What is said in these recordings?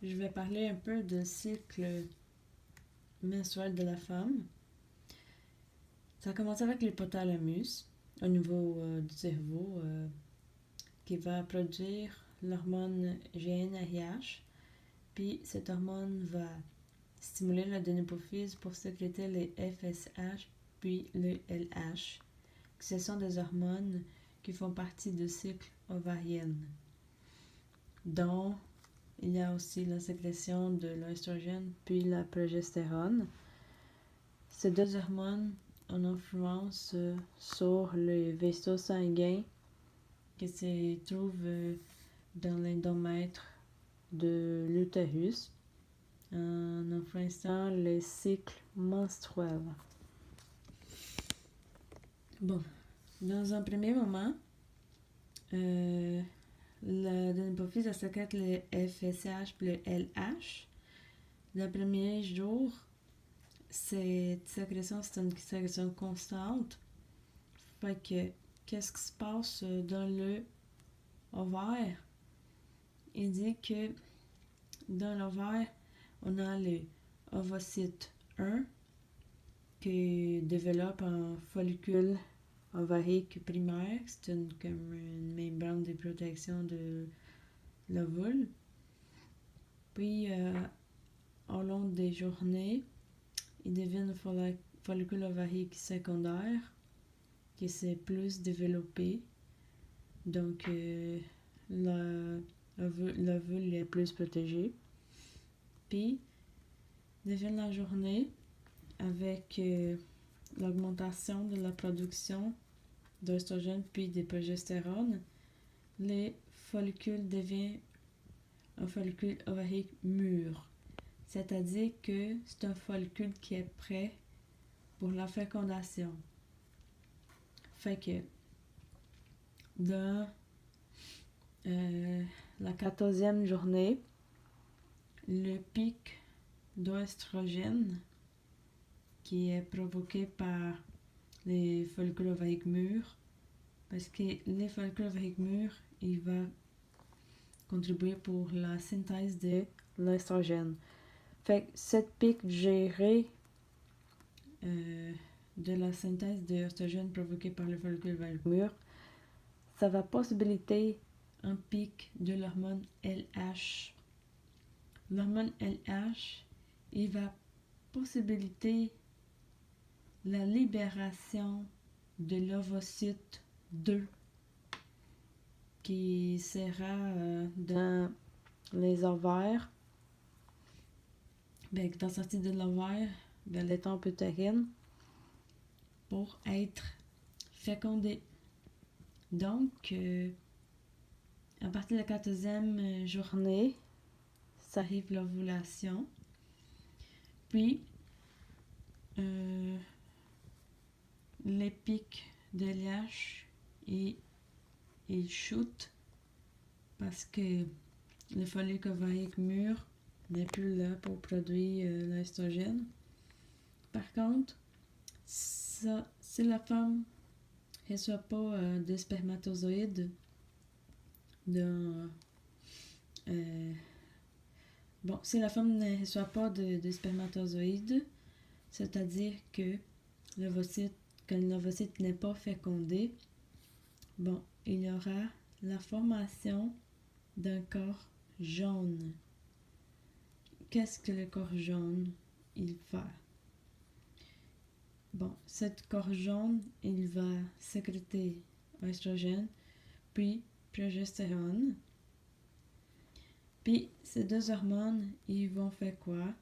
je vais parler un peu du cycle menstruel de la femme. Ça commence avec l'hypothalamus, au niveau du cerveau, qui va produire l'hormone GnRH. Puis cette hormone va stimuler l'adénophyse pour sécréter les FSH puis le LH. Ce sont des hormones qui font partie du cycle ovarien, dont il y a aussi la sécrétion de l'œstrogène puis la progestérone. Ces deux hormones ont influence sur le vaisseau sanguin qui se trouve dans l'endomètre de l'utérus en influençant le cycle menstruel. Bon, dans un premier moment, l'adénophyse sécrète le FSH et le LH. Le premier jour, cette sécrétion, c'est une sécrétion constante. Fait que, qu'est-ce qui se passe dans le ovaire? Il dit que dans l'ovaire, on a le ovocyte 1 qui développe un follicule ovarique primaire. C'est comme une membrane de protection de l'ovule. Puis, au long des journées, il devient un follicule ovarique secondaire qui s'est plus développé. Donc, l'ovule est plus protégé. Puis, devient la journée avec l'augmentation de la production d'œstrogène puis de progestérone, le follicule devient un follicule ovarique mûr. C'est-à-dire que c'est un follicule qui est prêt pour la fécondation. Fait que dans la 14e journée, le pic d'œstrogène qui est provoqué par les follicules ovariques mûrs, parce que les follicules ovariques mûrs, il va contribuer pour la synthèse de l'œstrogène. Fait que cette pic gérée de la synthèse de l'œstrogène provoquée par le follicule ovarique mûr, ça va possibiliter un pic de l'hormone LH. L'hormone LH, il va possibiliter la libération de l'ovocyte 2 qui sera dans les ovaires, qui va sortir de l'ovaire vers l'étampe utérine pour être fécondé. Donc, à partir de la 14e journée, ça arrive l'ovulation. Puis, les pics de LH, ils chutent parce que le follicule ovarique mûr n'est plus là pour produire l'œstrogène. Par contre, si la femme ne reçoit pas de spermatozoïdes si la femme ne reçoit pas de spermatozoïdes, c'est-à-dire que l'ovocyte n'est pas fécondé, il y aura la formation d'un corps jaune. Qu'est-ce que le corps jaune, il fait? Ce corps jaune, il va sécréter oestrogène, puis progestérone. Puis, ces deux hormones, ils vont faire quoi?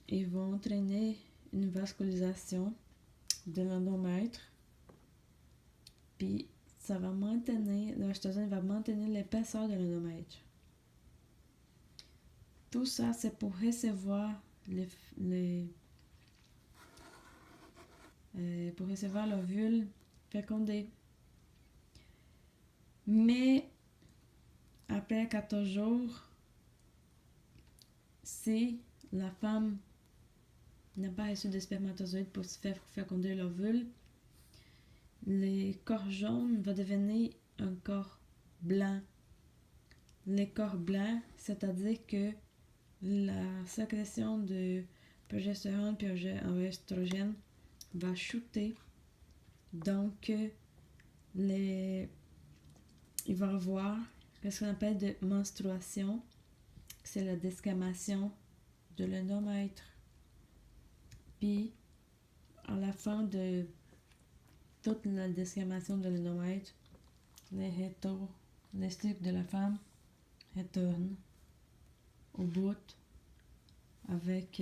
Ils vont entraîner une vascularisation de l'endomètre. Puis, ça va maintenir, l'oestrogène va maintenir l'épaisseur de l'endomètre. Tout ça, c'est pour recevoir pour recevoir l'ovule fécondé. Mais, après 14 jours, si la femme n'a pas reçu de spermatozoïdes pour se faire féconder l'ovule, le corps jaune va devenir un corps blanc. Le corps blanc, c'est-à-dire que la sécrétion de progestérone et estrogène va chuter. Donc, il va y avoir ce qu'on appelle de menstruation. C'est la desquamation de l'endomètre. Puis, à la fin de toute la desquamation de l'endomètre, les cycles de la femme retournent au bout avec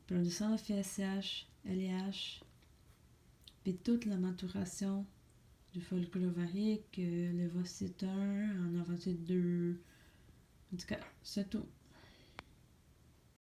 production de FSH, LIH, puis toute la maturation du follicule ovarique, l'ovocyte 1, en ovocyte 2. En tout cas, c'est tout.